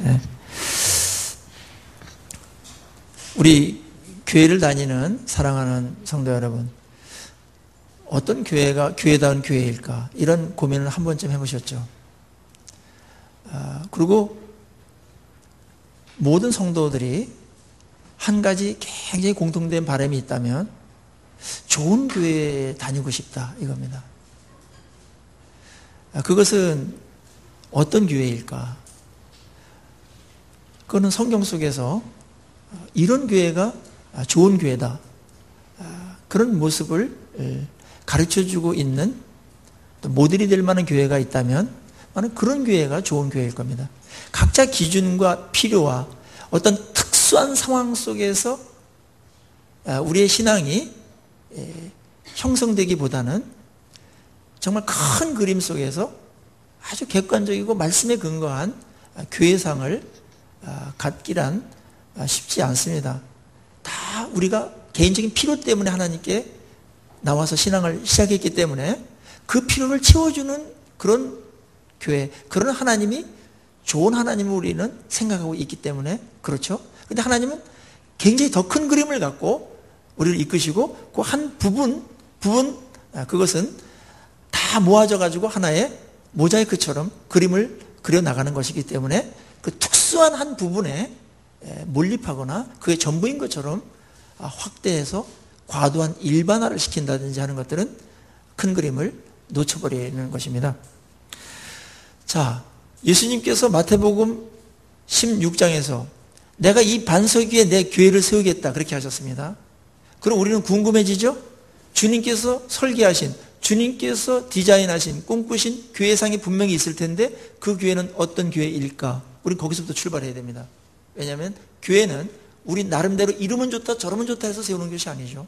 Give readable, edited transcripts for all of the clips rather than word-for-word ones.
예. 우리 교회를 다니는 사랑하는 성도 여러분, 어떤 교회가 교회다운 교회일까? 이런 고민을 한 번쯤 해보셨죠? 그리고 모든 성도들이 한 가지 굉장히 공통된 바람이 있다면 좋은 교회에 다니고 싶다 이겁니다. 그것은 어떤 교회일까? 그거는 성경 속에서 이런 교회가 좋은 교회다, 그런 모습을 가르쳐주고 있는, 또 모델이 될 만한 교회가 있다면 나는 그런 교회가 좋은 교회일 겁니다. 각자 기준과 필요와 어떤 특수한 상황 속에서 우리의 신앙이 형성되기보다는 정말 큰 그림 속에서 아주 객관적이고 말씀에 근거한 교회상을 갖기란 쉽지 않습니다. 다 우리가 개인적인 필요 때문에 하나님께 나와서 신앙을 시작했기 때문에 그 필요를 채워주는 그런 교회, 그런 하나님이 좋은 하나님을 우리는 생각하고 있기 때문에 그렇죠. 근데 하나님은 굉장히 더 큰 그림을 갖고 우리를 이끄시고 그 한 부분 그것은 다 모아져 가지고 하나의 모자이크처럼 그림을 그려 나가는 것이기 때문에 그 특수한 한 부분에 몰입하거나 그게 전부인 것처럼 확대해서 과도한 일반화를 시킨다든지 하는 것들은 큰 그림을 놓쳐버리는 것입니다. 자, 예수님께서 마태복음 16장에서 내가 이 반석 위에 내 교회를 세우겠다 그렇게 하셨습니다. 그럼 우리는 궁금해지죠? 주님께서 설계하신, 주님께서 디자인하신, 꿈꾸신 교회상이 분명히 있을 텐데 그 교회는 어떤 교회일까? 우리는 거기서부터 출발해야 됩니다. 왜냐하면 교회는 우리 나름대로 이름은 좋다 저름은 좋다 해서 세우는 것이 아니죠.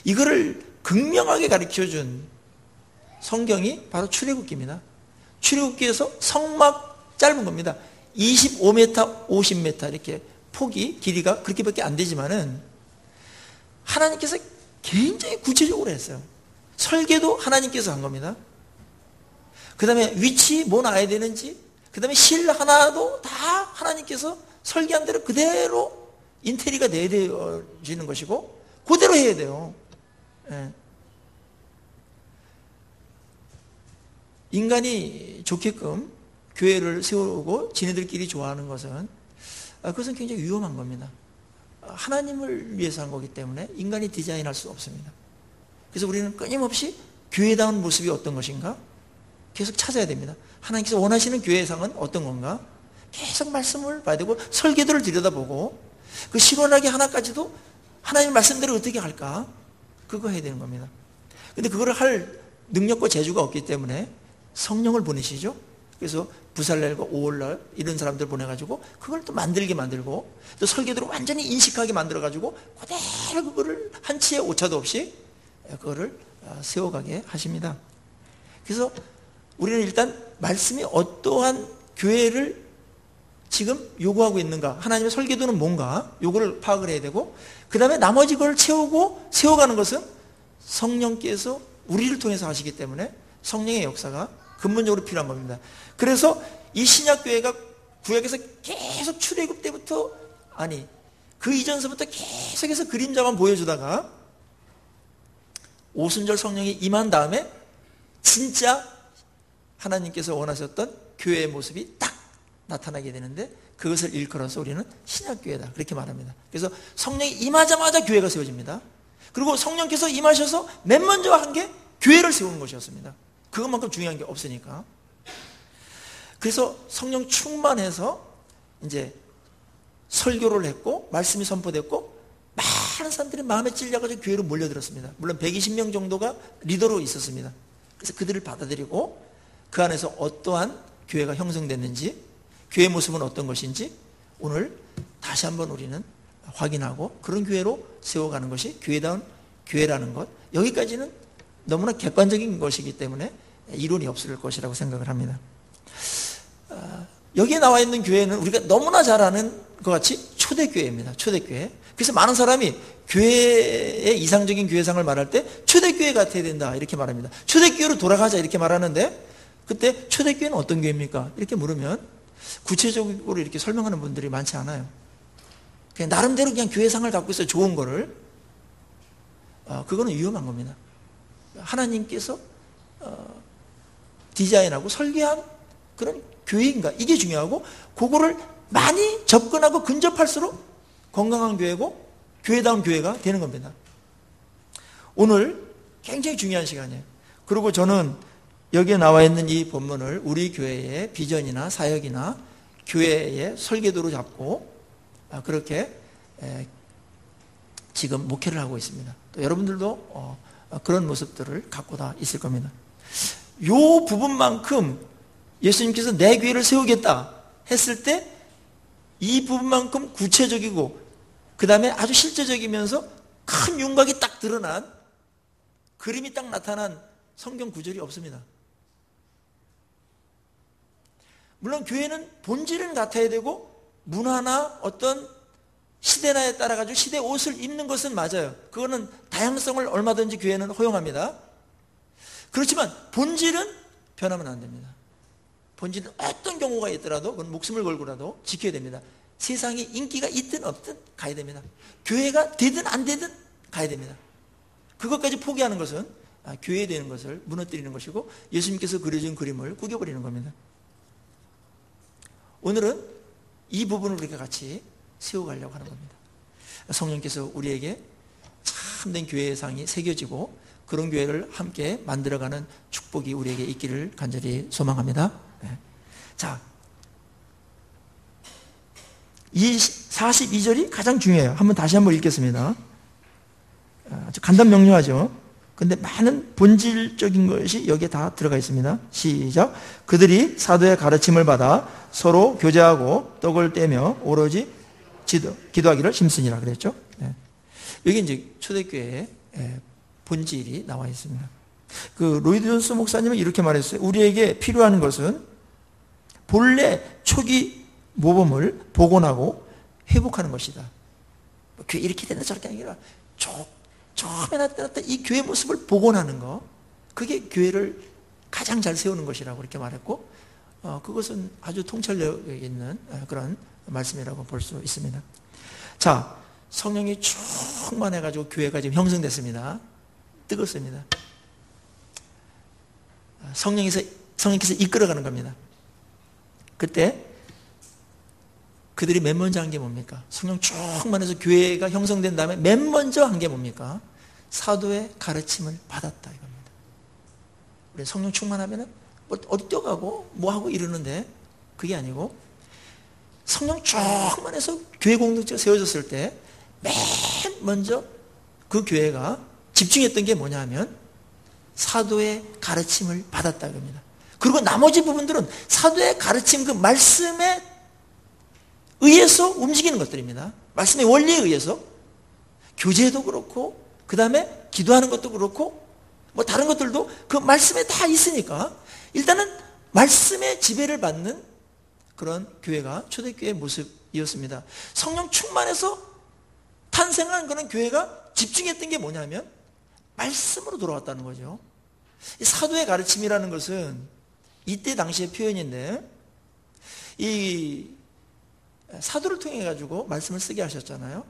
이거를 극명하게 가르쳐준 성경이 바로 출애굽기입니다. 출애굽기에서 성막 짧은 겁니다. 25m, 50m 이렇게 폭이 길이가 그렇게밖에 안 되지만은 하나님께서 굉장히 구체적으로 했어요. 설계도 하나님께서 한 겁니다. 그 다음에 위치 뭐 놔야 되는지, 그 다음에 실 하나도 다 하나님께서 설계한 대로 그대로 인테리어가 내어지는 것이고 그대로 해야 돼요. 예. 인간이 좋게끔 교회를 세우고 지네들끼리 좋아하는 것은 그것은 굉장히 위험한 겁니다. 하나님을 위해서 한 거기 때문에 인간이 디자인할 수 없습니다. 그래서 우리는 끊임없이 교회다운 모습이 어떤 것인가 계속 찾아야 됩니다. 하나님께서 원하시는 교회상은 어떤 건가 계속 말씀을 봐야 되고 설계도를 들여다보고 그 실현하게 하나까지도 하나님 말씀대로 어떻게 할까 그거 해야 되는 겁니다. 근데 그거를 할 능력과 재주가 없기 때문에 성령을 보내시죠. 그래서 부살렐과 오홀날 이런 사람들 보내가지고 그걸 또 만들게 만들고 또 설계도를 완전히 인식하게 만들어가지고 그대로 그거를 한치의 오차도 없이 그거를 세워가게 하십니다. 그래서 우리는 일단 말씀이 어떠한 교회를 지금 요구하고 있는가, 하나님의 설계도는 뭔가 요거를 파악을 해야 되고 그 다음에 나머지 걸 채우고 세워가는 것은 성령께서 우리를 통해서 하시기 때문에 성령의 역사가 근본적으로 필요한 겁니다. 그래서 이 신약교회가 구약에서 계속 출애굽 때부터 그 이전서부터 계속해서 그림자만 보여주다가 오순절 성령이 임한 다음에 진짜 하나님께서 원하셨던 교회의 모습이 딱 나타나게 되는데 그것을 일컬어서 우리는 신약교회다 그렇게 말합니다. 그래서 성령이 임하자마자 교회가 세워집니다. 그리고 성령께서 임하셔서 맨 먼저 한 게 교회를 세우는 것이었습니다. 그것만큼 중요한 게 없으니까. 그래서 성령 충만해서 이제 설교를 했고 말씀이 선포됐고 많은 사람들이 마음에 찔려가지고 교회로 몰려들었습니다. 물론 120명 정도가 리더로 있었습니다. 그래서 그들을 받아들이고 그 안에서 어떠한 교회가 형성됐는지 교회의 모습은 어떤 것인지 오늘 다시 한번 우리는 확인하고 그런 교회로 세워가는 것이 교회다운 교회라는 것, 여기까지는 너무나 객관적인 것이기 때문에 이론이 없을 것이라고 생각을 합니다. 여기에 나와 있는 교회는 우리가 너무나 잘 아는 것 같이 초대교회입니다. 초대교회. 그래서 많은 사람이 교회의 이상적인 교회상을 말할 때 초대교회 같아야 된다 이렇게 말합니다. 초대교회로 돌아가자 이렇게 말하는데 그때 초대교회는 어떤 교회입니까? 이렇게 물으면 구체적으로 이렇게 설명하는 분들이 많지 않아요. 그냥 나름대로 그냥 교회상을 갖고 있어요. 좋은 거를. 그거는 위험한 겁니다. 하나님께서 디자인하고 설계한 그런 교회인가, 이게 중요하고, 그거를 많이 접근하고 근접할수록 건강한 교회고 교회다운 교회가 되는 겁니다. 오늘 굉장히 중요한 시간이에요. 그리고 저는 여기에 나와 있는 이 본문을 우리 교회의 비전이나 사역이나 교회의 설계도로 잡고 그렇게 지금 목회를 하고 있습니다. 또 여러분들도 그런 모습들을 갖고 다 있을 겁니다. 이 부분만큼 예수님께서 내 교회를 세우겠다 했을 때 이 부분만큼 구체적이고 그 다음에 아주 실제적이면서 큰 윤곽이 딱 드러난, 그림이 딱 나타난 성경 구절이 없습니다. 물론 교회는 본질은 같아야 되고 문화나 어떤 시대나에 따라 가지고 시대 옷을 입는 것은 맞아요. 그거는 다양성을 얼마든지 교회는 허용합니다. 그렇지만 본질은 변하면 안 됩니다. 본질은 어떤 경우가 있더라도 그건 목숨을 걸고라도 지켜야 됩니다. 세상에 인기가 있든 없든 가야 됩니다. 교회가 되든 안 되든 가야 됩니다. 그것까지 포기하는 것은 교회 되는 것을 무너뜨리는 것이고 예수님께서 그려준 그림을 구겨버리는 겁니다. 오늘은 이 부분을 우리가 같이 세워가려고 하는 겁니다. 성령께서 우리에게 참된 교회의 상이 새겨지고 그런 교회를 함께 만들어가는 축복이 우리에게 있기를 간절히 소망합니다. 자, 이 42절이 가장 중요해요. 다시 한번 읽겠습니다. 아주 간단 명료하죠. 근데 많은 본질적인 것이 여기에 다 들어가 있습니다. 시작. 그들이 사도의 가르침을 받아 서로 교제하고 떡을 떼며 오로지 기도하기를 힘쓰니라 그랬죠. 여기 이제 초대교회의 본질이 나와 있습니다. 그 로이드 존스 목사님은 이렇게 말했어요. 우리에게 필요한 것은 본래 초기 모범을 복원하고 회복하는 것이다. 교회 이렇게 된다 저렇게 아니라 처음에 나타났던 이 교회 모습을 복원하는 거, 그게 교회를 가장 잘 세우는 것이라고 이렇게 말했고, 그것은 아주 통찰력 있는 그런 말씀이라고 볼 수 있습니다. 자, 성령이 충만해가지고 교회가 지금 형성됐습니다. 뜨겁습니다. 성령께서 이끌어가는 겁니다. 그때 그들이 맨 먼저 한 게 뭡니까? 성령 충만해서 교회가 형성된 다음에 맨 먼저 한 게 뭡니까? 사도의 가르침을 받았다 이겁니다. 우리 성령 충만하면은 어디 뛰어가고 뭐하고 이러는데 그게 아니고 성령 충만해서 교회 공동체가 세워졌을 때 맨 먼저 그 교회가 집중했던 게 뭐냐 하면 사도의 가르침을 받았다 이겁니다. 그리고 나머지 부분들은 사도의 가르침 그 말씀에 의해서 움직이는 것들입니다. 말씀의 원리에 의해서 교제도 그렇고 그 다음에 기도하는 것도 그렇고 뭐 다른 것들도 그 말씀에 다 있으니까 일단은 말씀의 지배를 받는 그런 교회가 초대교회의 모습이었습니다. 성령 충만해서 탄생한 그런 교회가 집중했던 게 뭐냐면 말씀으로 돌아왔다는 거죠. 사도의 가르침이라는 것은 이때 당시의 표현인데 이 사도를 통해 가지고 말씀을 쓰게 하셨잖아요.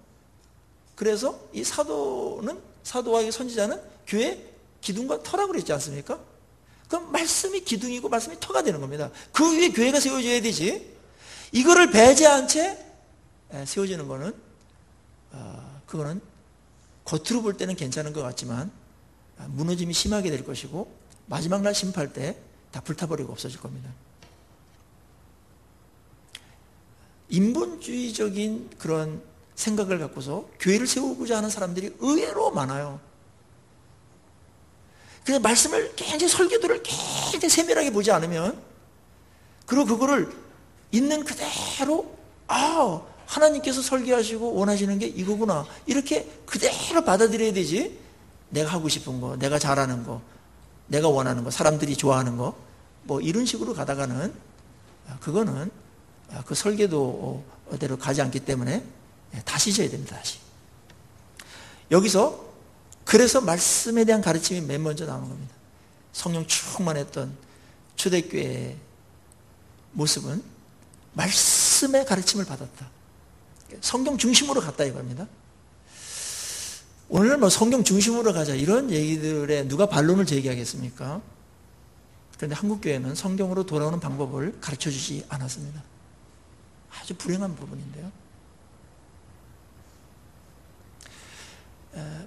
그래서 이 사도와 이 선지자는 교회 기둥과 터라고 그랬지 않습니까? 그럼 말씀이 기둥이고 말씀이 터가 되는 겁니다. 그 위에 교회가 세워져야 되지. 이거를 배제한 채 세워지는 거는 그거는 겉으로 볼 때는 괜찮은 것 같지만 무너짐이 심하게 될 것이고 마지막 날 심판할 때 다 불타버리고 없어질 겁니다. 인본주의적인 그런 생각을 갖고서 교회를 세우고자 하는 사람들이 의외로 많아요. 그냥 말씀을 굉장히 설계도를 굉장히 세밀하게 보지 않으면 그리고 그거를 있는 그대로 하나님께서 설계하시고 원하시는 게 이거구나 이렇게 그대로 받아들여야 되지. 내가 하고 싶은 거, 내가 잘하는 거, 내가 원하는 거, 사람들이 좋아하는 거 뭐 이런 식으로 가다가는 그거는 그 설계도대로 가지 않기 때문에 다시 져야 됩니다. 다시. 여기서 그래서 말씀에 대한 가르침이 맨 먼저 나오는 겁니다. 성령 충만했던 초대교회의 모습은 말씀의 가르침을 받았다. 성경 중심으로 갔다 이겁니다. 오늘 뭐 성경 중심으로 가자 이런 얘기들에 누가 반론을 제기하겠습니까? 그런데 한국교회는 성경으로 돌아오는 방법을 가르쳐주지 않았습니다. 아주 불행한 부분인데요.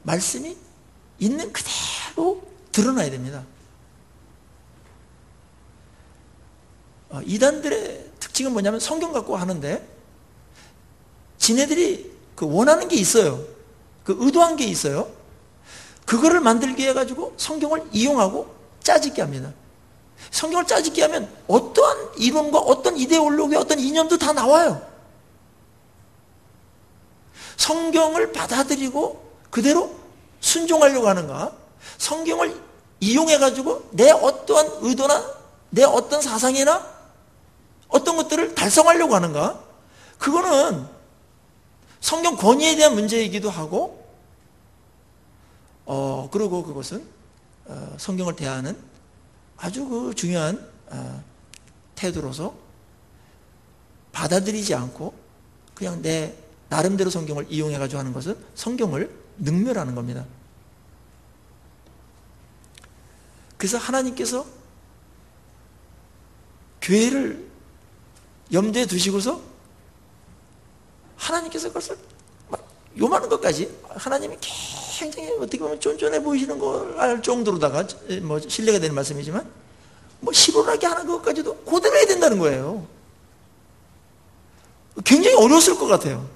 말씀이 있는 그대로 드러나야 됩니다. 이단들의 특징은 뭐냐면 성경 갖고 하는데 지네들이 그 원하는 게 있어요. 그 의도한 게 있어요. 그거를 만들게 해가지고 성경을 이용하고 짜집게 합니다. 성경을 짜집게 하면 어떠한 이론과 어떤 이데올로기, 어떤 이념도 다 나와요. 성경을 받아들이고 그대로 순종하려고 하는가? 성경을 이용해가지고 내 어떠한 의도나 내 어떤 사상이나 어떤 것들을 달성하려고 하는가? 그거는 성경 권위에 대한 문제이기도 하고, 그리고 그것은 성경을 대하는 아주 그 중요한 태도로서 받아들이지 않고 그냥 내 나름대로 성경을 이용해가지고 하는 것은 성경을 능멸하는 겁니다. 그래서 하나님께서 교회를 염두에 두시고서 하나님께서 그것을 막 요만한 것까지 하나님이 굉장히 어떻게 보면 쫀쫀해 보이시는 걸 알 정도로다가 뭐 신뢰가 되는 말씀이지만 뭐 실오라게 하는 것까지도 그대로 해야 된다는 거예요. 굉장히 어려웠을 것 같아요.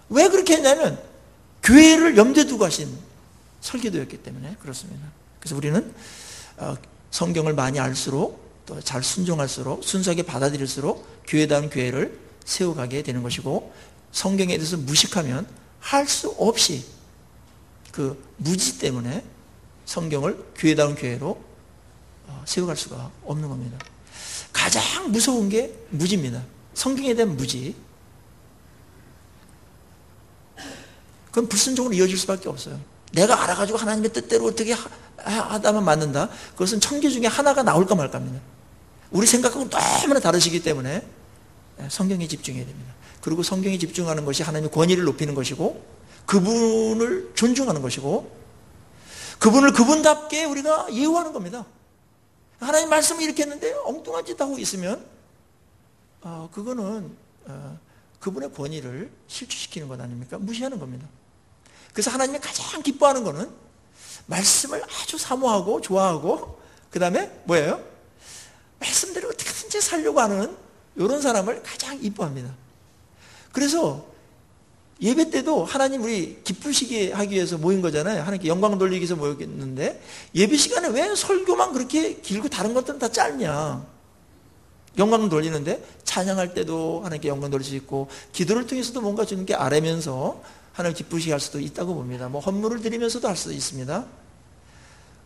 왜 그렇게 했냐면 교회를 염두에 두고 하신 설계도였기 때문에 그렇습니다. 그래서 우리는 성경을 많이 알수록 또 잘 순종할수록 순수하게 받아들일수록 교회다운 교회를 세워가게 되는 것이고, 성경에 대해서 무식하면 할 수 없이 그 무지 때문에 성경을 교회다운 교회로 세워갈 수가 없는 겁니다. 가장 무서운 게 무지입니다. 성경에 대한 무지. 그건 불순종으로 이어질 수밖에 없어요. 내가 알아가지고 하나님의 뜻대로 어떻게 하다만 맞는다. 그것은 천개 중에 하나가 나올까 말까입니다. 우리 생각하고 너무나 다르시기 때문에 성경에 집중해야 됩니다. 그리고 성경에 집중하는 것이 하나님의 권위를 높이는 것이고, 그분을 존중하는 것이고, 그분을 그분답게 우리가 예우하는 겁니다. 하나님 말씀을 이렇게 했는데 엉뚱한 짓 하고 있으면 그거는 그분의 권위를 실추시키는 것 아닙니까? 무시하는 겁니다. 그래서 하나님이 가장 기뻐하는 거는 말씀을 아주 사모하고 좋아하고, 그 다음에 뭐예요? 말씀대로 어떻게든지 살려고 하는 이런 사람을 가장 이뻐합니다. 그래서 예배 때도 하나님 우리 기쁘시게 하기 위해서 모인 거잖아요. 하나님께 영광 돌리기 위해서 모였는데 예배 시간에 왜 설교만 그렇게 길고 다른 것들은 다 짧냐? 영광 돌리는데 찬양할 때도 하나님께 영광 돌릴 수 있고, 기도를 통해서도 뭔가 주님께 아뢰면서 하나님 기쁘시게 할 수도 있다고 봅니다. 뭐 헌물을 드리면서도 할 수도 있습니다.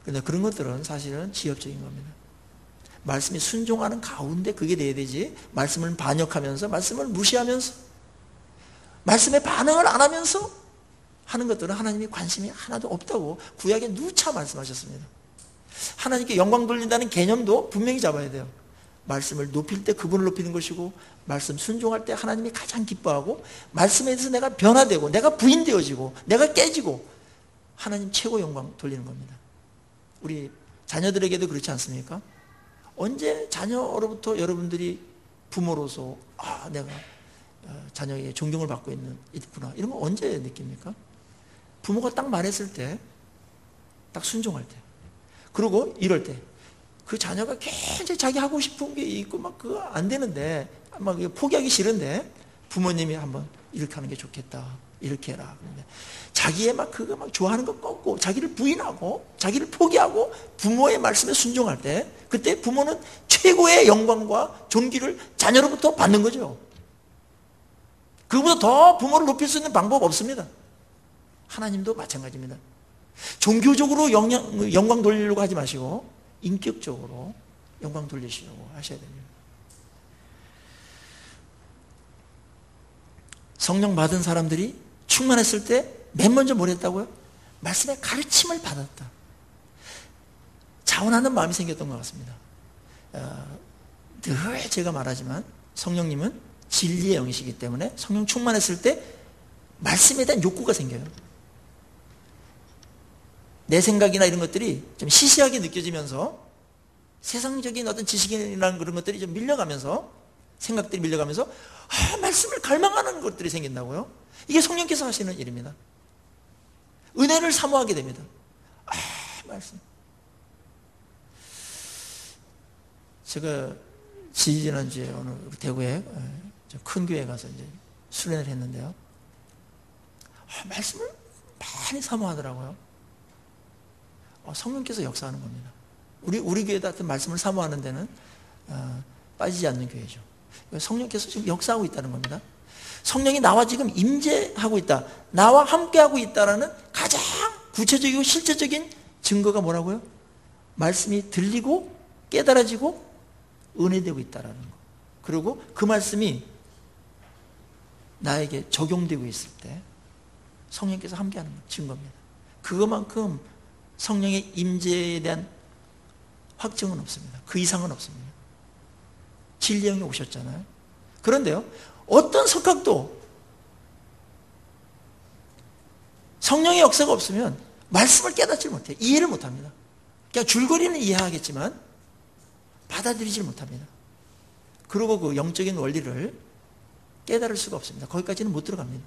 그런데 그런 것들은 사실은 지엽적인 겁니다. 말씀이 순종하는 가운데 그게 돼야 되지, 말씀을 반역하면서 말씀을 무시하면서 말씀에 반응을 안 하면서 하는 것들은 하나님이 관심이 하나도 없다고 구약에 누차 말씀하셨습니다. 하나님께 영광 돌린다는 개념도 분명히 잡아야 돼요. 말씀을 높일 때 그분을 높이는 것이고, 말씀 순종할 때 하나님이 가장 기뻐하고, 말씀에 대해서 내가 변화되고 내가 부인되어지고 내가 깨지고 하나님 최고 영광 돌리는 겁니다. 우리 자녀들에게도 그렇지 않습니까? 언제 자녀로부터 여러분들이 부모로서 내가 자녀에게 존경을 받고 있구나, 이런 거 언제 느낍니까? 부모가 딱 말했을 때, 딱 순종할 때, 그리고 이럴 때, 그 자녀가 굉장히 자기 하고 싶은 게 있고 막 그거 안 되는데, 막 포기하기 싫은데 부모님이 한번 이렇게 하는 게 좋겠다, 이렇게 해라. 그런데 자기의 막 그거 막 좋아하는 거 꺾고 자기를 부인하고 자기를 포기하고 부모의 말씀에 순종할 때, 그때 부모는 최고의 영광과 존귀를 자녀로부터 받는 거죠. 그보다 더 부모를 높일 수 있는 방법 없습니다. 하나님도 마찬가지입니다. 종교적으로 영광 돌리려고 하지 마시고 인격적으로 영광 돌리시려고 하셔야 됩니다. 성령 받은 사람들이 충만했을 때 맨 먼저 뭘 했다고요? 말씀의 가르침을 받았다. 자원하는 마음이 생겼던 것 같습니다. 늘 제가 말하지만 성령님은 진리의 영이시기 때문에 성령 충만했을 때 말씀에 대한 욕구가 생겨요. 내 생각이나 이런 것들이 좀 시시하게 느껴지면서 세상적인 어떤 지식이나 그런 것들이 좀 밀려가면서, 생각들이 밀려가면서 말씀을 갈망하는 것들이 생긴다고요. 이게 성령께서 하시는 일입니다. 은혜를 사모하게 됩니다. 말씀. 제가 지난주에 오늘 대구에 큰 교회 가서 이제 수련을 했는데요. 말씀을 많이 사모하더라고요. 성령께서 역사하는 겁니다. 우리 교회 같은 말씀을 사모하는 데는 빠지지 않는 교회죠. 성령께서 지금 역사하고 있다는 겁니다. 성령이 나와 지금 임재하고 있다, 나와 함께하고 있다라는 가장 구체적이고 실제적인 증거가 뭐라고요? 말씀이 들리고 깨달아지고 은혜되고 있다라는 거. 그리고 그 말씀이 나에게 적용되고 있을 때 성령께서 함께하는 증거입니다. 그것만큼 성령의 임재에 대한 확증은 없습니다. 그 이상은 없습니다. 진리의 영이 오셨잖아요. 그런데요, 어떤 석학도 성령의 역사가 없으면 말씀을 깨닫지 못해요. 이해를 못합니다. 그냥 줄거리는 이해하겠지만 받아들이지 못합니다. 그리고 그 영적인 원리를 깨달을 수가 없습니다. 거기까지는 못 들어갑니다.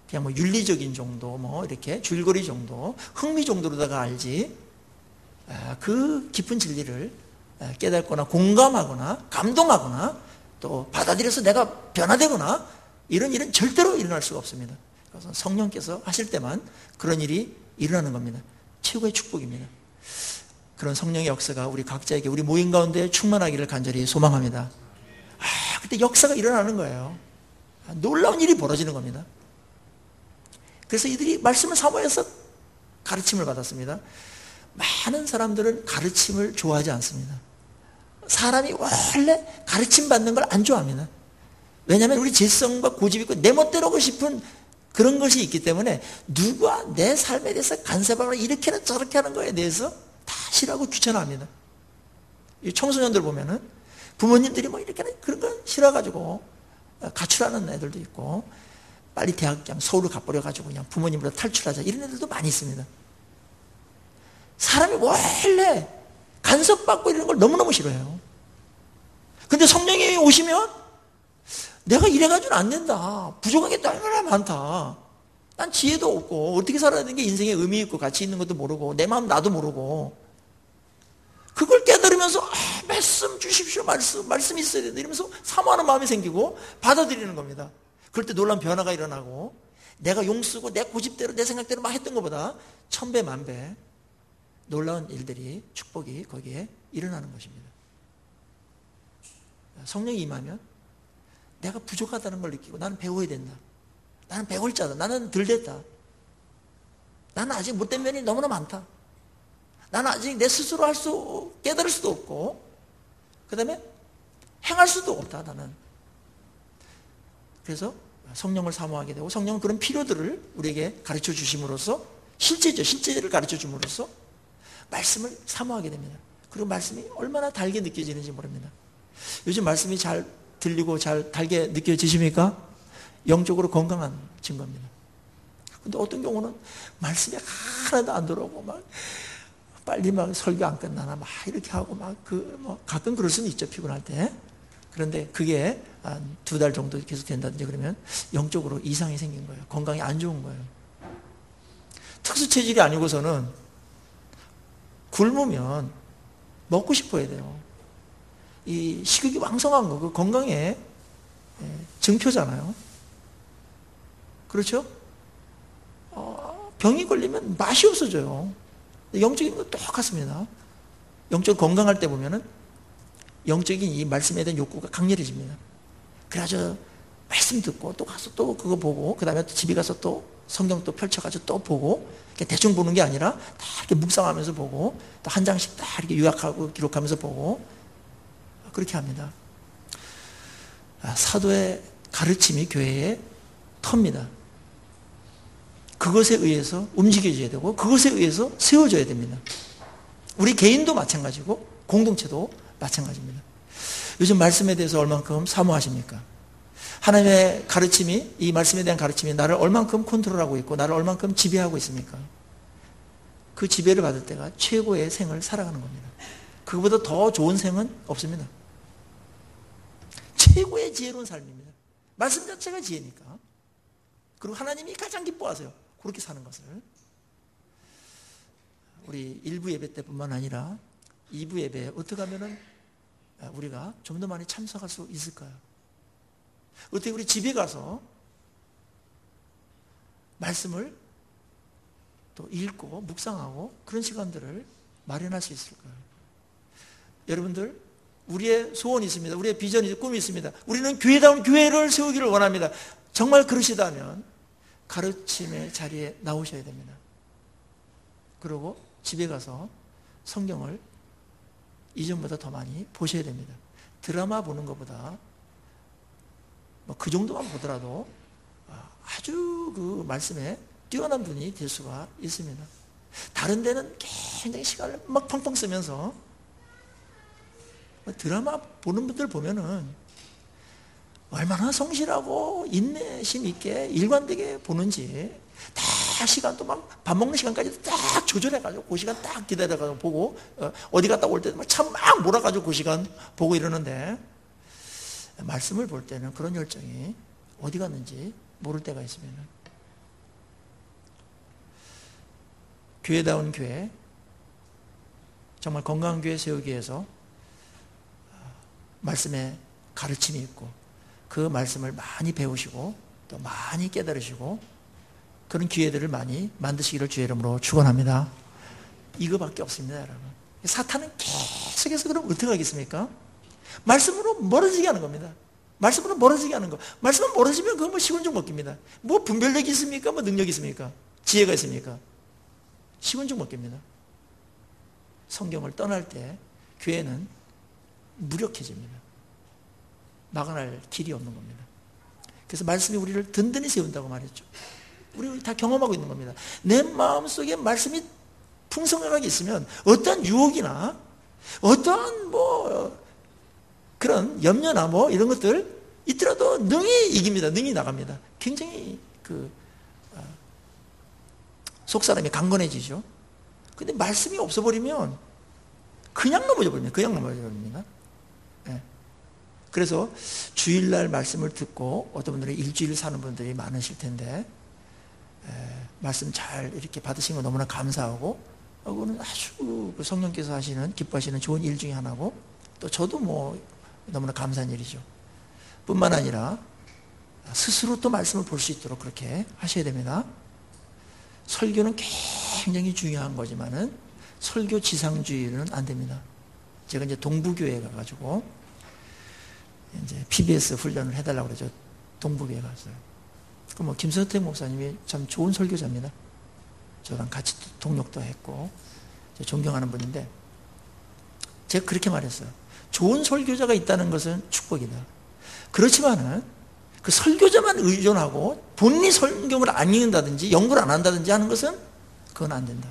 그냥 뭐 윤리적인 정도, 뭐 이렇게 줄거리 정도, 흥미 정도로다가 알지, 그 깊은 진리를 깨닫거나 공감하거나 감동하거나 또 받아들여서 내가 변화되거나 이런 일은 절대로 일어날 수가 없습니다. 그래서 성령께서 하실 때만 그런 일이 일어나는 겁니다. 최고의 축복입니다. 그런 성령의 역사가 우리 각자에게, 우리 모임 가운데 충만하기를 간절히 소망합니다. 그때 역사가 일어나는 거예요. 놀라운 일이 벌어지는 겁니다. 그래서 이들이 말씀을 사모해서 가르침을 받았습니다. 많은 사람들은 가르침을 좋아하지 않습니다. 사람이 원래 가르침 받는 걸 안 좋아합니다. 왜냐하면 우리 재성과 고집이 있고 내 멋대로 하고 싶은 그런 것이 있기 때문에 누가 내 삶에 대해서 간섭하거나 이렇게는 저렇게 하는 거에 대해서 다 싫어하고 귀찮아합니다. 이 청소년들 보면은 부모님들이 뭐 이렇게 그런 거 싫어가지고 가출하는 애들도 있고, 빨리 대학 그냥 서울로 가버려가지고 그냥 부모님보다 탈출하자 이런 애들도 많이 있습니다. 사람이 원래 간섭받고 이런 걸 너무너무 싫어해요. 근데 성령이 오시면 내가 이래가지고는 안 된다, 부족한 게 얼마나 많다, 난 지혜도 없고 어떻게 살아야 되는 게 인생에 의미 있고 가치 있는 것도 모르고 내 마음 나도 모르고, 그걸 깨달으면서 말씀 주십시오, 말씀이 있어야 된다 이러면서 사모하는 마음이 생기고 받아들이는 겁니다. 그럴 때 놀라운 변화가 일어나고 내가 용쓰고 내 고집대로 내 생각대로 막 했던 것보다 1000배 만배 놀라운 일들이, 축복이 거기에 일어나는 것입니다. 성령이 임하면 내가 부족하다는 걸 느끼고 나는 배워야 된다, 나는 배울 자다, 나는 덜 됐다, 나는 아직 못된 면이 너무나 많다, 나는 아직 내 스스로 깨달을 수도 없고 그 다음에 행할 수도 없다, 나는. 그래서 성령을 사모하게 되고, 성령은 그런 필요들을 우리에게 가르쳐 주심으로써, 실제를 가르쳐 줌으로써 말씀을 사모하게 됩니다. 그리고 말씀이 얼마나 달게 느껴지는지 모릅니다. 요즘 말씀이 잘 들리고 잘 달게 느껴지십니까? 영적으로 건강한 증거입니다. 근데 어떤 경우는 말씀이 하나도 안 들어오고 막 빨리 막 설교 안 끝나나 막 이렇게 하고 막 가끔 그럴 수는 있죠, 피곤할 때. 그런데 그게 한 2달 정도 계속 된다든지 그러면 영적으로 이상이 생긴 거예요. 건강이 안 좋은 거예요. 특수 체질이 아니고서는 굶으면 먹고 싶어야 돼요. 이 식욕이 왕성한 거, 그 건강의 증표잖아요. 그렇죠? 병이 걸리면 맛이 없어져요. 영적인 거 똑같습니다. 영적 건강할 때 보면은 영적인 이 말씀에 대한 욕구가 강렬해집니다. 그래서 말씀 듣고 또 가서 또 그거 보고, 그 다음에 집에 가서 또 성경 또 펼쳐가지고 또 보고, 대충 보는 게 아니라 다 이렇게 묵상하면서 보고, 또 한 장씩 다 이렇게 요약하고 기록하면서 보고, 그렇게 합니다. 사도의 가르침이 교회의 터입니다. 그것에 의해서 움직여져야 되고 그것에 의해서 세워져야 됩니다. 우리 개인도 마찬가지고 공동체도 마찬가지입니다. 요즘 말씀에 대해서 얼만큼 사모하십니까? 하나님의 가르침이, 이 말씀에 대한 가르침이 나를 얼만큼 컨트롤하고 있고 나를 얼만큼 지배하고 있습니까? 그 지배를 받을 때가 최고의 생을 살아가는 겁니다. 그거보다 더 좋은 생은 없습니다. 최고의 지혜로운 삶입니다. 말씀 자체가 지혜니까. 그리고 하나님이 가장 기뻐하세요. 그렇게 사는 것을. 우리 1부 예배 때뿐만 아니라 2부 예배에 어떻게 하면 우리가 좀 더 많이 참석할 수 있을까요? 어떻게 우리 집에 가서 말씀을 또 읽고 묵상하고 그런 시간들을 마련할 수 있을까요? 여러분들, 우리의 소원이 있습니다. 우리의 비전이, 꿈이 있습니다. 우리는 교회다운 교회를 세우기를 원합니다. 정말 그러시다면 가르침의 자리에 나오셔야 됩니다. 그리고 집에 가서 성경을 이전보다 더 많이 보셔야 됩니다. 드라마 보는 것보다 그 정도만 보더라도 아주 그 말씀에 뛰어난 분이 될 수가 있습니다. 다른 데는 굉장히 시간을 막 펑펑 쓰면서 드라마 보는 분들 보면은 얼마나 성실하고 인내심 있게 일관되게 보는지, 딱 시간 또 막 밥 먹는 시간까지 딱 조절해가지고 그 시간 딱 기다려가지고 보고, 어디 갔다 올 때도 참 막 몰아가지고 그 시간 보고 이러는데, 말씀을 볼 때는 그런 열정이 어디 갔는지 모를 때가 있습니다. 교회다운 교회, 정말 건강한 교회 세우기 위해서 말씀에 가르침이 있고 그 말씀을 많이 배우시고 또 많이 깨달으시고 그런 기회들을 많이 만드시기를 주의 이름으로 축원합니다. 이거밖에 없습니다, 여러분. 사탄은 계속해서 그럼 어떻게 하겠습니까? 말씀으로 멀어지게 하는 겁니다. 말씀으로 멀어지게 하는 거. 말씀으로 멀어지면 그건 뭐 시군종 먹깁니다. 뭐 분별력이 있습니까? 뭐 능력이 있습니까? 지혜가 있습니까? 시군종 먹깁니다. 성경을 떠날 때 교회는 무력해집니다. 막아낼 길이 없는 겁니다. 그래서 말씀이 우리를 든든히 세운다고 말했죠. 우리 다 경험하고 있는 겁니다. 내 마음속에 말씀이 풍성하게 있으면 어떤 유혹이나 어떤 뭐 그런 염려나 뭐 이런 것들 있더라도 능히 이깁니다. 능히 나갑니다. 굉장히 속사람이 강건해지죠. 근데 말씀이 없어버리면 그냥 넘어져 버립니다. 그냥 넘어져 버립니다. 네. 그래서 주일날 말씀을 듣고 어떤 분들은 일주일 사는 분들이 많으실 텐데, 말씀 잘 이렇게 받으신 거 너무나 감사하고, 그거는 아주 성령께서 하시는, 기뻐하시는 좋은 일 중에 하나고, 또 저도 뭐 너무나 감사한 일이죠. 뿐만 아니라 스스로 또 말씀을 볼 수 있도록 그렇게 하셔야 됩니다. 설교는 굉장히 중요한 거지만은 설교 지상주의는 안 됩니다. 제가 이제 동부교회 가가지고 이제 PBS 훈련을 해달라고 그러죠. 동부교회 갔어요. 그 뭐 김서태 목사님이 참 좋은 설교자입니다. 저랑 같이 동역도 했고 존경하는 분인데, 제가 그렇게 말했어요. 좋은 설교자가 있다는 것은 축복이다. 그렇지만은 그 설교자만 의존하고 본인이 성경을 안 읽는다든지 연구를 안 한다든지 하는 것은 그건 안 된다.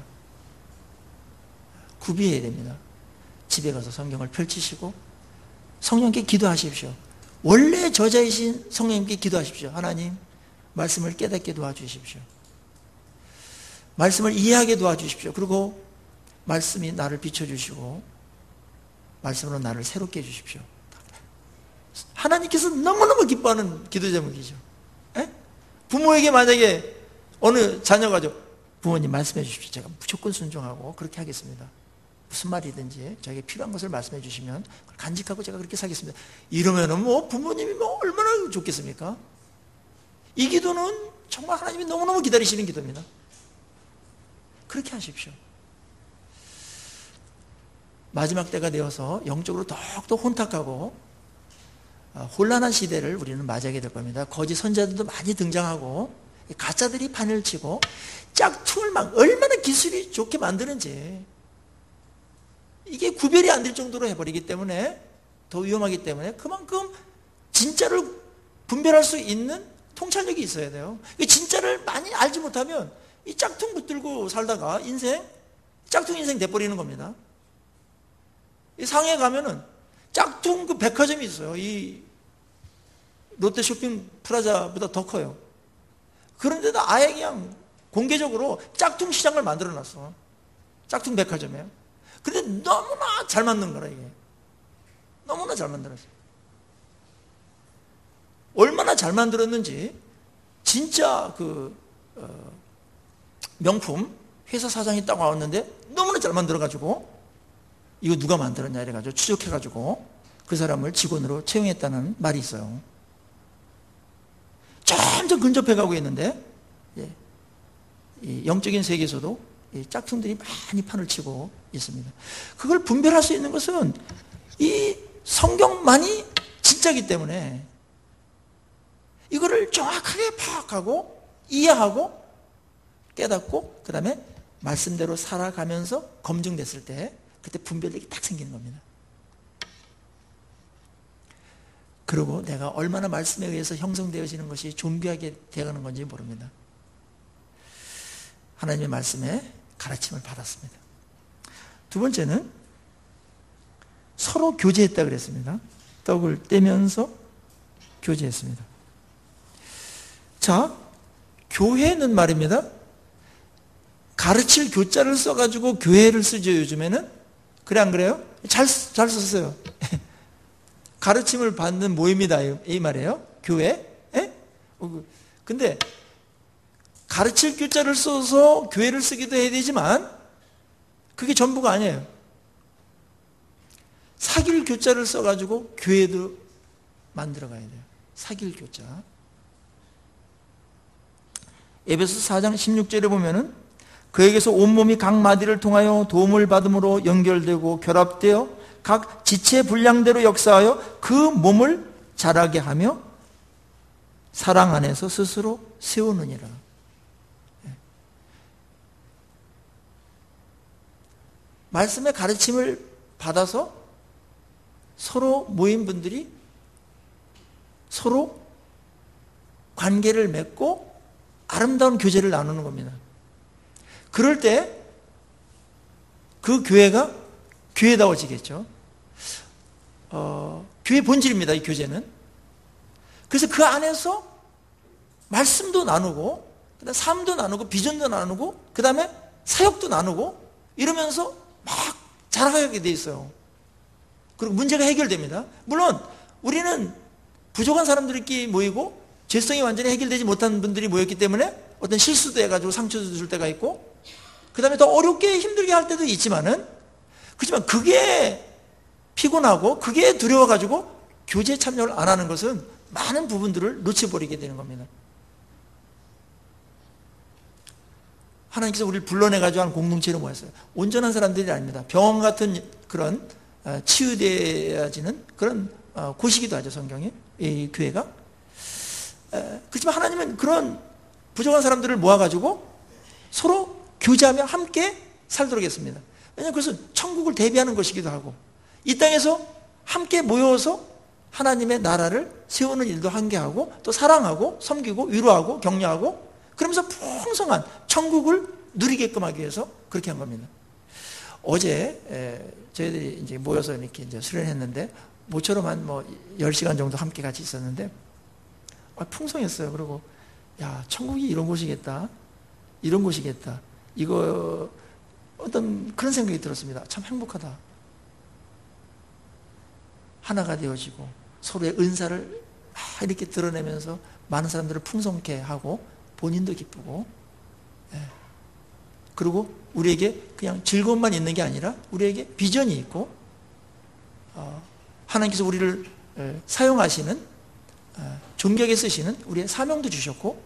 구비해야 됩니다. 집에 가서 성경을 펼치시고 성령께 기도하십시오. 원래 저자이신 성령님께 기도하십시오. 하나님, 말씀을 깨닫게 도와주십시오. 말씀을 이해하게 도와주십시오. 그리고 말씀이 나를 비춰주시고 말씀으로 나를 새롭게 해주십시오. 하나님께서 너무너무 기뻐하는 기도 제목이죠. 에? 부모에게 만약에 어느 자녀가 부모님 말씀해 주십시오. 제가 무조건 순종하고 그렇게 하겠습니다. 무슨 말이든지 저에게 필요한 것을 말씀해 주시면 간직하고 제가 그렇게 살겠습니다. 이러면은 뭐 부모님이 뭐 얼마나 좋겠습니까? 이 기도는 정말 하나님이 너무너무 기다리시는 기도입니다. 그렇게 하십시오. 마지막 때가 되어서 영적으로 더욱더 혼탁하고 혼란한 시대를 우리는 맞이하게 될 겁니다. 거짓 선자들도 많이 등장하고 가짜들이 판을 치고 짝퉁을 막 얼마나 기술이 좋게 만드는지 이게 구별이 안 될 정도로 해버리기 때문에 더 위험하기 때문에 그만큼 진짜를 분별할 수 있는 통찰력이 있어야 돼요. 진짜를 많이 알지 못하면 이 짝퉁 붙들고 살다가 짝퉁 인생 돼버리는 겁니다. 이 상해 가면은 짝퉁 그 백화점이 있어요. 이 롯데 쇼핑 프라자보다 더 커요. 그런데도 아예 그냥 공개적으로 짝퉁 시장을 만들어 놨어. 짝퉁 백화점이에요. 근데 너무나 잘 만든 거라, 이게. 너무나 잘 만들었어. 얼마나 잘 만들었는지, 진짜 명품 회사 사장이 딱 왔는데 너무나 잘 만들어가지고, 이거 누가 만들었냐 이래가지고 추적해가지고 그 사람을 직원으로 채용했다는 말이 있어요. 점점 근접해가고 있는데, 이 영적인 세계에서도 이 짝퉁들이 많이 판을 치고 있습니다. 그걸 분별할 수 있는 것은 이 성경만이 진짜이기 때문에 이거를 정확하게 파악하고 이해하고 깨닫고 그 다음에 말씀대로 살아가면서 검증됐을 때 그때 분별력이 딱 생기는 겁니다. 그리고 내가 얼마나 말씀에 의해서 형성되어지는 것이 존귀하게 되어가는 건지 모릅니다. 하나님의 말씀에 가르침을 받았습니다. 두 번째는 서로 교제했다 그랬습니다. 떡을 떼면서 교제했습니다. 자, 교회는 말입니다. 가르칠 교자를 써가지고 교회를 쓰죠, 요즘에는. 그래, 안 그래요? 잘 썼어요. 가르침을 받는 모임이다, 이 말이에요. 교회. 근데 가르칠 교자를 써서 교회를 쓰기도 해야 되지만 그게 전부가 아니에요. 사귈 교자를 써가지고 교회도 만들어 가야 돼요. 사귈 교자. 에베소 4장 16절에 보면은 그에게서 온몸이 각 마디를 통하여 도움을 받음으로 연결되고 결합되어 각 지체 분량대로 역사하여 그 몸을 자라게 하며 사랑 안에서 스스로 세우느니라. 말씀의 가르침을 받아서 서로 모인 분들이 서로 관계를 맺고 아름다운 교제를 나누는 겁니다. 그럴 때 그 교회가 교회다워지겠죠. 교회 본질입니다, 이 교제는. 그래서 그 안에서 말씀도 나누고, 그다음에 삶도 나누고, 비전도 나누고, 그 다음에 사역도 나누고, 이러면서 막 자라가게 돼 있어요. 그리고 문제가 해결됩니다. 물론 우리는 부족한 사람들끼리 모이고 죄성이 완전히 해결되지 못한 분들이 모였기 때문에 어떤 실수도 해가지고 상처도 줄 때가 있고, 그 다음에 더 어렵게 힘들게 할 때도 있지만은, 그렇지만 그게 피곤하고 그게 두려워가지고 교제 참여를 안 하는 것은 많은 부분들을 놓쳐버리게 되는 겁니다. 하나님께서 우리를 불러내가지고 한 공동체로 모였어요. 온전한 사람들이 아닙니다. 병원 같은 그런 치유되어지는 그런 곳이기도 하죠, 성경이, 이 교회가. 그렇지만 하나님은 그런 부족한 사람들을 모아가지고 서로 교제하며 함께 살도록 했습니다. 왜냐하면 그것은 천국을 대비하는 것이기도 하고, 이 땅에서 함께 모여서 하나님의 나라를 세우는 일도 함께 하고, 또 사랑하고 섬기고 위로하고 격려하고, 그러면서 풍성한 천국을 누리게끔 하기 위해서 그렇게 한 겁니다. 어제 저희들이 이제 모여서 이렇게 이제 수련했는데, 모처럼 한 10시간 정도 함께 같이 있었는데, 풍성했어요. 그리고 야, 천국이 이런 곳이겠다, 이런 곳이겠다, 이거 어떤 그런 생각이 들었습니다. 참 행복하다. 하나가 되어지고 서로의 은사를 이렇게 드러내면서 많은 사람들을 풍성케 하고 본인도 기쁘고, 그리고 우리에게 그냥 즐거움만 있는 게 아니라 우리에게 비전이 있고, 하나님께서 우리를 사용하시는, 존경에 쓰시는 우리의 사명도 주셨고,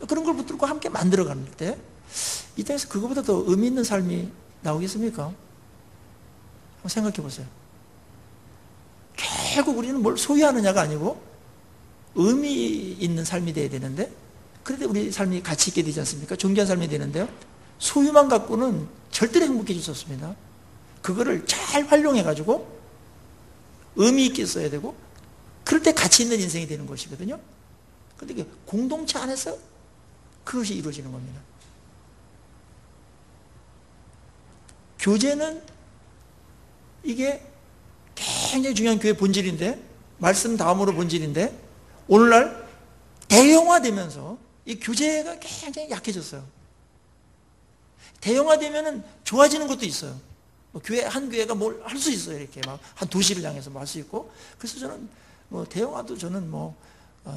그런 걸 붙들고 함께 만들어가는 때 이 땅에서 그거보다 더 의미 있는 삶이 나오겠습니까? 한번 생각해 보세요. 결국 우리는 뭘 소유하느냐가 아니고 의미 있는 삶이 돼야 되는데, 그래도 우리 삶이 가치 있게 되지 않습니까? 존귀한 삶이 되는데요, 소유만 갖고는 절대로 행복해질 수 없습니다. 그거를 잘 활용해가지고 의미 있게 써야 되고, 그럴 때 가치 있는 인생이 되는 것이거든요. 그런데 공동체 안에서 그것이 이루어지는 겁니다. 교제는 이게 굉장히 중요한 교회 본질인데, 말씀 다음으로 본질인데, 오늘날 대형화되면서 이 교제가 굉장히 약해졌어요. 대형화되면은 좋아지는 것도 있어요. 뭐 교회, 한 교회가 뭘 할 수 있어요. 이렇게 막 한 도시를 향해서 뭐 할 수 있고. 그래서 저는 뭐 대형화도 저는 뭐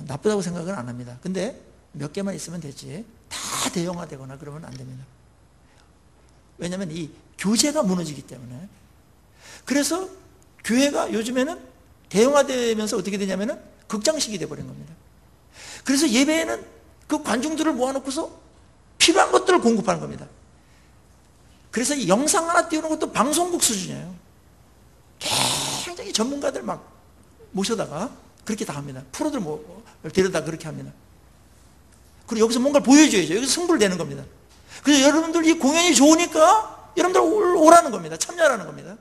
나쁘다고 생각은 안 합니다. 근데 몇 개만 있으면 되지. 다 대형화되거나 그러면 안 됩니다. 왜냐하면 이 교제가 무너지기 때문에. 그래서 교회가 요즘에는 대형화되면서 어떻게 되냐면은 극장식이 돼버린 겁니다. 그래서 예배에는 그 관중들을 모아놓고서 필요한 것들을 공급하는 겁니다. 그래서 이 영상 하나 띄우는 것도 방송국 수준이에요. 굉장히 전문가들 막 모셔다가 그렇게 다 합니다. 프로들 데려다 그렇게 합니다. 그리고 여기서 뭔가를 보여줘야죠. 여기서 승부를 내는 겁니다. 그래서 여러분들 이 공연이 좋으니까 여러분들 오라는 겁니다. 참여하라는 겁니다.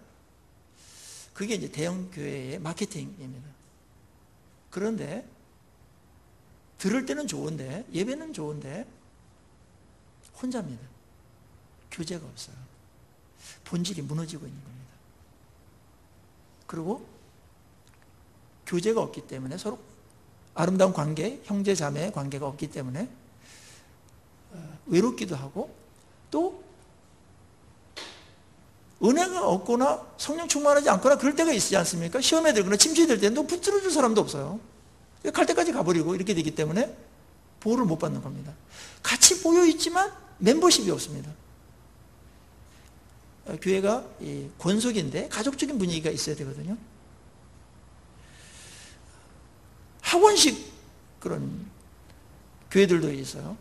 그게 이제 대형 교회의 마케팅입니다. 그런데 들을 때는 좋은데, 예배는 좋은데 혼자입니다. 교제가 없어요. 본질이 무너지고 있는 겁니다. 그리고 교제가 없기 때문에 서로 아름다운 관계, 형제 자매의 관계가 없기 때문에 외롭기도 하고, 또 은혜가 없거나 성령 충만하지 않거나 그럴 때가 있지 않습니까? 시험에 들거나 침체에 들 때는 또 붙들어줄 사람도 없어요. 갈 때까지 가버리고 이렇게 되기 때문에 보호를 못 받는 겁니다. 같이 모여 있지만 멤버십이 없습니다. 교회가 권속인데 가족적인 분위기가 있어야 되거든요. 학원식 그런 교회들도 있어요.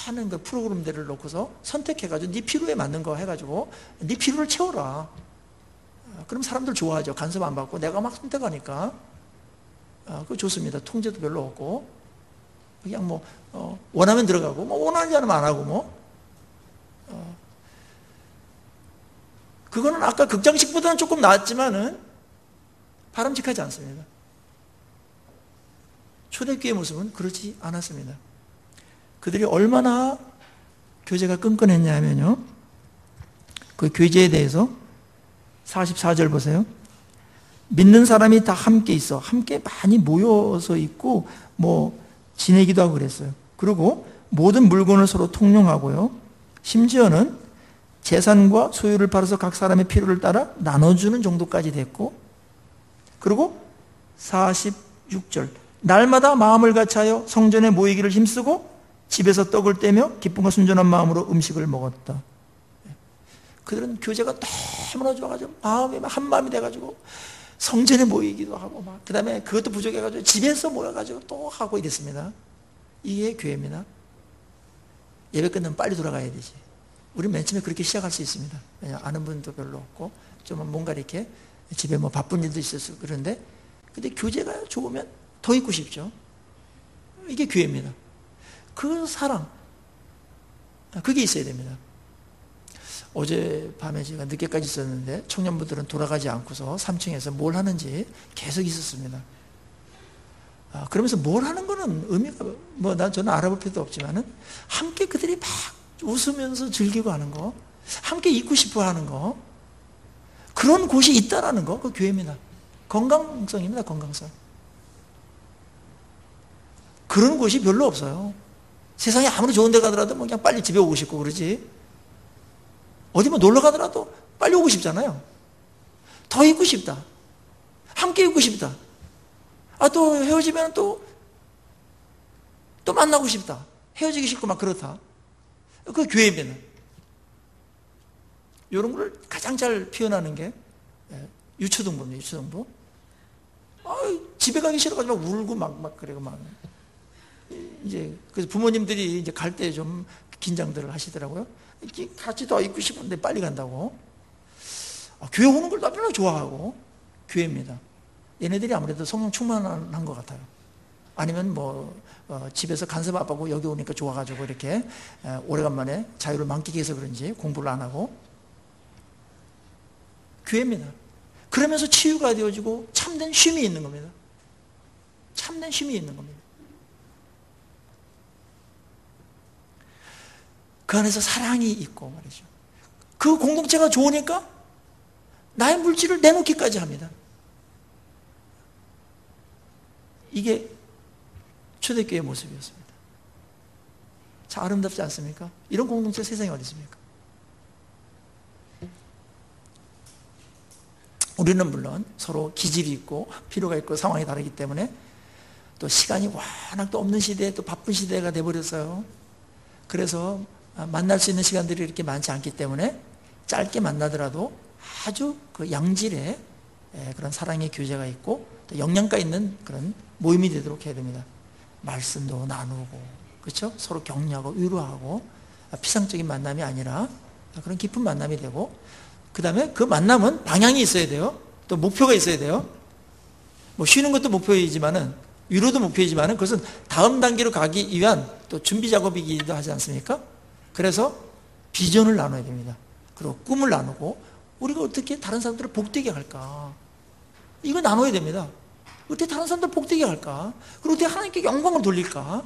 많은 그 프로그램들을 놓고서 선택해가지고 네 필요에 맞는 거 해가지고 네 필요를 채워라. 그럼 사람들 좋아하죠. 간섭 안 받고 내가 막 선택하니까. 그거 좋습니다. 통제도 별로 없고 그냥 뭐 원하면 들어가고 뭐 원하지 않으면 안 하고 뭐 그거는 아까 극장식보다는 조금 나았지만은 바람직하지 않습니다. 초대교회 모습은 그렇지 않았습니다. 그들이 얼마나 교제가 끈끈했냐면요, 그 교제에 대해서 44절 보세요. 믿는 사람이 다 함께 있어. 함께 많이 모여서 있고 뭐 지내기도 하고 그랬어요. 그리고 모든 물건을 서로 통용하고요, 심지어는 재산과 소유를 팔아서 각 사람의 필요를 따라 나눠주는 정도까지 됐고, 그리고 46절 날마다 마음을 같이하여 성전에 모이기를 힘쓰고 집에서 떡을 떼며 기쁨과 순전한 마음으로 음식을 먹었다. 그들은 교제가 너무나 좋아가지고 마음이 한 마음이 돼가지고 성전에 모이기도 하고 막 그 다음에 그것도 부족해가지고 집에서 모여가지고 또 하고 이랬습니다. 이게 교회입니다. 예배 끝나면 빨리 돌아가야 되지. 우리 맨 처음에 그렇게 시작할 수 있습니다. 왜냐하면 아는 분도 별로 없고 좀 뭔가 이렇게 집에 뭐 바쁜 일도 있어서 그런데, 근데 교제가 좋으면 더 있고 싶죠. 이게 교회입니다. 그 사랑, 그게 있어야 됩니다. 어젯밤에 제가 늦게까지 있었는데 청년부들은 돌아가지 않고서 3층에서 뭘 하는지 계속 있었습니다. 그러면서 뭘 하는 거는 의미가 저는 알아볼 필요도 없지만은 함께 그들이 막 웃으면서 즐기고 하는 거, 함께 있고 싶어 하는 거, 그런 곳이 있다라는 거, 그 교회입니다. 건강성입니다. 건강성. 그런 곳이 별로 없어요. 세상에 아무리 좋은 데 가더라도 그냥 빨리 집에 오고 싶고 그러지, 어디 뭐 놀러 가더라도 빨리 오고 싶잖아요. 더 있고 싶다. 함께 있고 싶다. 또 헤어지면 또 만나고 싶다. 헤어지기 싫고 막 그렇다. 그 교회입니다. 이런 걸 가장 잘 표현하는 게 유초등부입니다. 유초등부. 집에 가기 싫어가지고 막 울고 막 그래고 막. 이제 그래서 부모님들이 이제 갈 때 좀 긴장들을 하시더라고요. 같이 더 있고 싶은데 빨리 간다고. 교회 오는 걸 너무나 좋아하고 교회입니다. 얘네들이 아무래도 성령 충만한 것 같아요. 아니면 집에서 간섭 안 받고 여기 오니까 좋아가지고 이렇게 오래간만에 자유를 만끽해서 그런지 공부를 안 하고. 교회입니다. 그러면서 치유가 되어지고 참된 쉼이 있는 겁니다. 참된 쉼이 있는 겁니다. 그 안에서 사랑이 있고 말이죠. 그 공동체가 좋으니까 나의 물질을 내놓기까지 합니다. 이게 초대교회의 모습이었습니다. 참 아름답지 않습니까? 이런 공동체 세상에 어디 있습니까? 우리는 물론 서로 기질이 있고 필요가 있고 상황이 다르기 때문에 또 시간이 워낙 또 없는 시대에 또 바쁜 시대가 돼버렸어요. 그래서 만날 수 있는 시간들이 이렇게 많지 않기 때문에 짧게 만나더라도 아주 그 양질의 그런 사랑의 교제가 있고 또 영양가 있는 그런 모임이 되도록 해야 됩니다. 말씀도 나누고, 그렇죠? 서로 격려하고 위로하고, 피상적인 만남이 아니라 그런 깊은 만남이 되고, 그 다음에 그 만남은 방향이 있어야 돼요. 또 목표가 있어야 돼요. 뭐 쉬는 것도 목표이지만은, 위로도 목표이지만은 그것은 다음 단계로 가기 위한 또 준비 작업이기도 하지 않습니까? 그래서 비전을 나눠야 됩니다. 그리고 꿈을 나누고, 우리가 어떻게 다른 사람들을 복되게 할까? 이거 나눠야 됩니다. 어떻게 다른 사람들 복되게 할까? 그리고 어떻게 하나님께 영광을 돌릴까?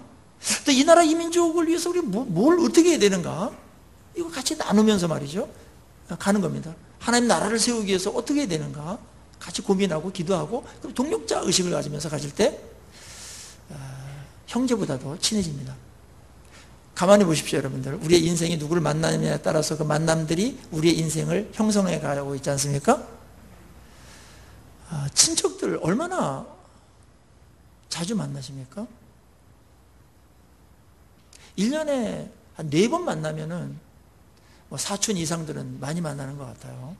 또 이 나라 이민족을 위해서 우리 뭘 어떻게 해야 되는가? 이거 같이 나누면서 말이죠. 가는 겁니다. 하나님 나라를 세우기 위해서 어떻게 해야 되는가? 같이 고민하고 기도하고 동력자 의식을 가지면서 가질 때 형제보다도 친해집니다. 가만히 보십시오, 여러분들. 우리의 인생이 누구를 만나느냐에 따라서 그 만남들이 우리의 인생을 형성해 가고 있지 않습니까? 친척들 얼마나 자주 만나십니까? 1년에 한 4번 만나면은 뭐 사촌 이상들은 많이 만나는 것 같아요.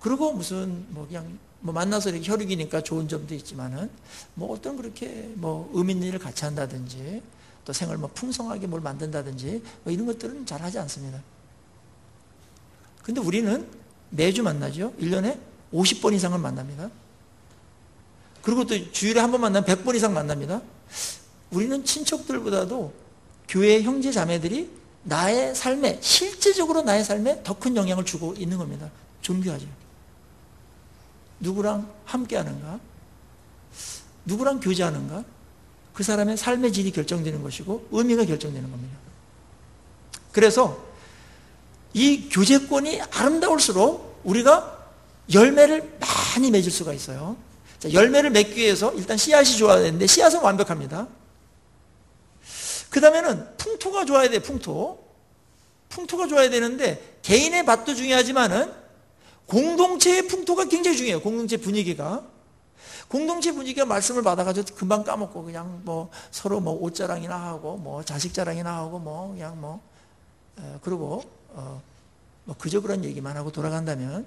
그리고 무슨 뭐 그냥 뭐 만나서 이렇게 혈육이니까 좋은 점도 있지만은 뭐 어떤 그렇게 뭐 의미 있는 일을 같이 한다든지 또 생을 뭐 풍성하게 뭘 만든다든지 뭐 이런 것들은 잘 하지 않습니다. 근데 우리는 매주 만나죠. 1년에 50번 이상을 만납니다. 그리고 또 주일에 한 번 만나면 100번 이상 만납니다. 우리는 친척들보다도 교회 형제 자매들이 나의 삶에, 실제적으로 나의 삶에 더 큰 영향을 주고 있는 겁니다. 존귀하죠. 누구랑 함께 하는가? 누구랑 교제하는가? 그 사람의 삶의 질이 결정되는 것이고 의미가 결정되는 겁니다. 그래서 이 교제권이 아름다울수록 우리가 열매를 많이 맺을 수가 있어요. 자, 열매를 맺기 위해서 일단 씨앗이 좋아야 되는데 씨앗은 완벽합니다. 그 다음에는 풍토가 좋아야 돼요. 풍토가 좋아야 되는데 개인의 밭도 중요하지만은 공동체의 풍토가 굉장히 중요해요. 공동체 분위기가 말씀을 받아가지고 금방 까먹고 그냥 뭐 서로 뭐 옷 자랑이나 하고 뭐 자식 자랑이나 하고 뭐 그냥 뭐 그리고 뭐 그저 그런 얘기만 하고 돌아간다면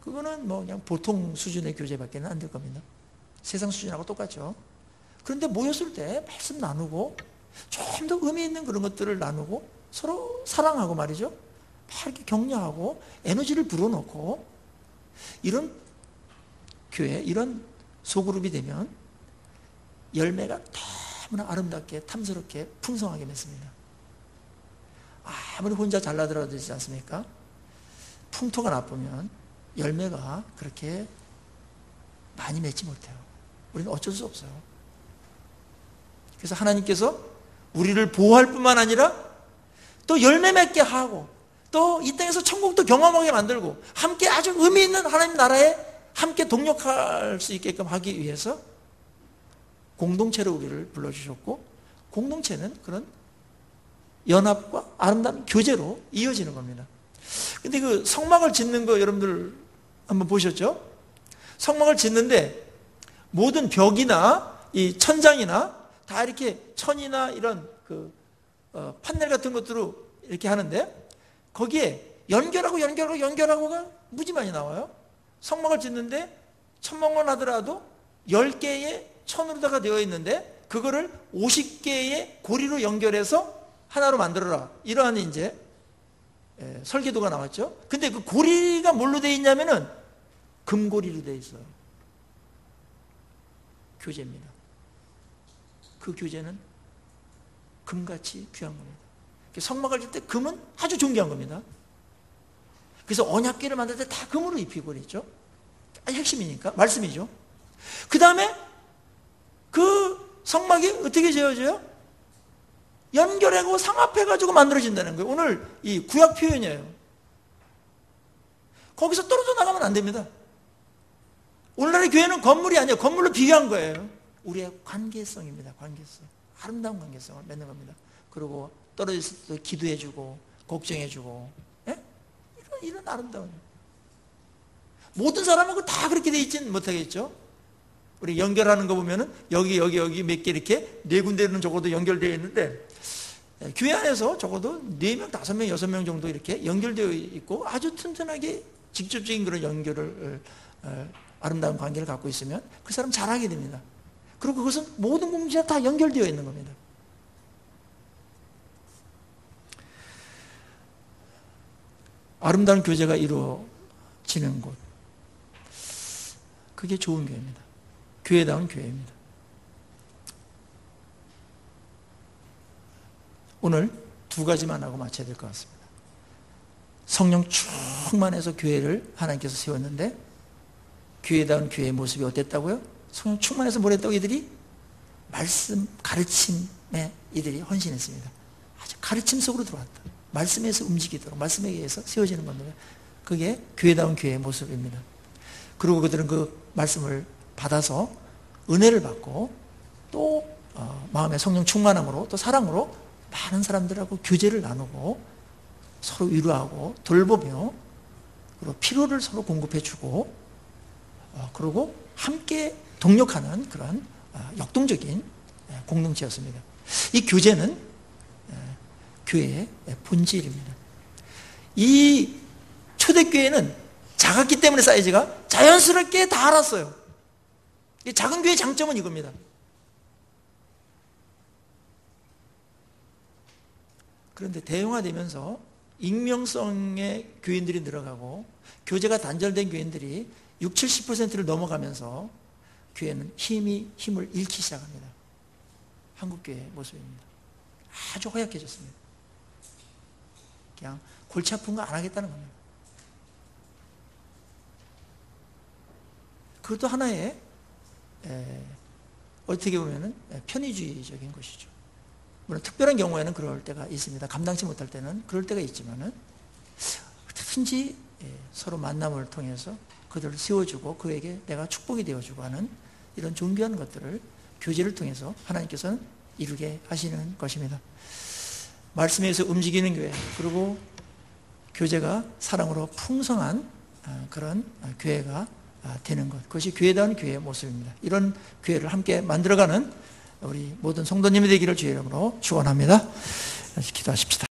그거는 뭐 그냥 보통 수준의 교제밖에 안 될 겁니다. 세상 수준하고 똑같죠. 그런데 모였을 때 말씀 나누고 좀 더 의미 있는 그런 것들을 나누고 서로 사랑하고 말이죠. 막 이렇게 격려하고 에너지를 불어넣고 이런 교회, 이런 소그룹이 되면 열매가 너무나 아름답게 탐스럽게 풍성하게 맺습니다. 아무리 혼자 잘나더라도 되지 않습니까? 풍토가 나쁘면 열매가 그렇게 많이 맺지 못해요. 우리는 어쩔 수 없어요. 그래서 하나님께서 우리를 보호할 뿐만 아니라 또 열매 맺게 하고 또 이 땅에서 천국도 경험하게 만들고 함께 아주 의미 있는 하나님 나라에 함께 동력할 수 있게끔 하기 위해서 공동체로 우리를 불러주셨고 공동체는 그런 연합과 아름다운 교제로 이어지는 겁니다. 근데 그 성막을 짓는 거 여러분들 한번 보셨죠? 성막을 짓는데 모든 벽이나 이 천장이나 다 이렇게 천이나 이런 그 판넬 같은 것들로 이렇게 하는데 거기에 연결하고가 무지 많이 나와요. 성막을 짓는데 천막만 하더라도 10개의 천으로다가 되어 있는데 그거를 50개의 고리로 연결해서 하나로 만들어라. 이러한 이제 설계도가 나왔죠. 근데 그 고리가 뭘로 되어 있냐면은 금고리로 되어 있어요. 교제입니다. 그 교제는 금같이 귀한 겁니다. 성막을 질 때 금은 아주 존귀한 겁니다. 그래서 언약궤를 만들 때 다 금으로 입히고 그랬죠. 핵심이니까 말씀이죠. 그 다음에 그 성막이 어떻게 지어져요? 연결하고 상합해가지고 만들어진다는 거예요. 오늘 이 구약 표현이에요. 거기서 떨어져 나가면 안 됩니다. 오늘날의 교회는 건물이 아니에요. 건물로 비교한 거예요. 우리의 관계성입니다. 관계성. 아름다운 관계성을 맺는 겁니다. 그리고 떨어졌을 때 기도해주고 걱정해주고, 예? 이런 아름다운. 모든 사람하고 다 그렇게 돼 있지는 못하겠죠. 우리 연결하는 거 보면은 여기 몇 개 이렇게 네 군데는 적어도 연결되어 있는데, 교회 안에서 적어도 4명, 5명, 6명 정도 이렇게 연결되어 있고 아주 튼튼하게 직접적인 그런 연결을, 아름다운 관계를 갖고 있으면 그 사람 잘하게 됩니다. 그리고 그것은 모든 공동체가 다 연결되어 있는 겁니다. 아름다운 교제가 이루어지는 곳, 그게 좋은 교회입니다. 교회다운 교회입니다. 오늘 2가지만 하고 마쳐야 될 것 같습니다. 성령 충만해서 교회를 하나님께서 세웠는데 교회다운 교회의 모습이 어땠다고요? 성령 충만해서 뭘 했다고? 이들이 말씀, 가르침에 이들이 헌신했습니다. 아주 가르침 속으로 들어왔다. 말씀에서 움직이도록, 말씀에 의해서 세워지는 겁니다. 그게 교회다운 교회의 모습입니다. 그리고 그들은 그 말씀을 받아서 은혜를 받고 또 마음의 성령 충만함으로 또 사랑으로 많은 사람들하고 교제를 나누고 서로 위로하고 돌보며 그리고 필요를 서로 공급해주고 그리고 함께 동력하는 그런 역동적인 공동체였습니다. 이 교제는 교회의 본질입니다. 이 초대교회는 작았기 때문에 사이즈가 자연스럽게 다 알았어요. 이 작은 교회의 장점은 이겁니다. 그런데 대형화되면서 익명성의 교인들이 늘어가고 교제가 단절된 교인들이 60, 70%를 넘어가면서 교회는 힘을 잃기 시작합니다. 한국교회의 모습입니다. 아주 허약해졌습니다. 그냥 골치 아픈 거 안 하겠다는 겁니다. 그것도 하나의 어떻게 보면 편의주의적인 것이죠. 물론 특별한 경우에는 그럴 때가 있습니다. 감당치 못할 때는 그럴 때가 있지만은 어떻게든지 서로 만남을 통해서 그들을 세워주고 그에게 내가 축복이 되어주고 하는 이런 존귀한 것들을 교제를 통해서 하나님께서는 이루게 하시는 것입니다. 말씀에서 움직이는 교회, 그리고 교제가 사랑으로 풍성한 그런 교회가 되는 것, 그것이 교회다운 교회의 모습입니다. 이런 교회를 함께 만들어가는 우리 모든 성도님이 되기를 주의 이름으로 축원합니다. 기도하십시다.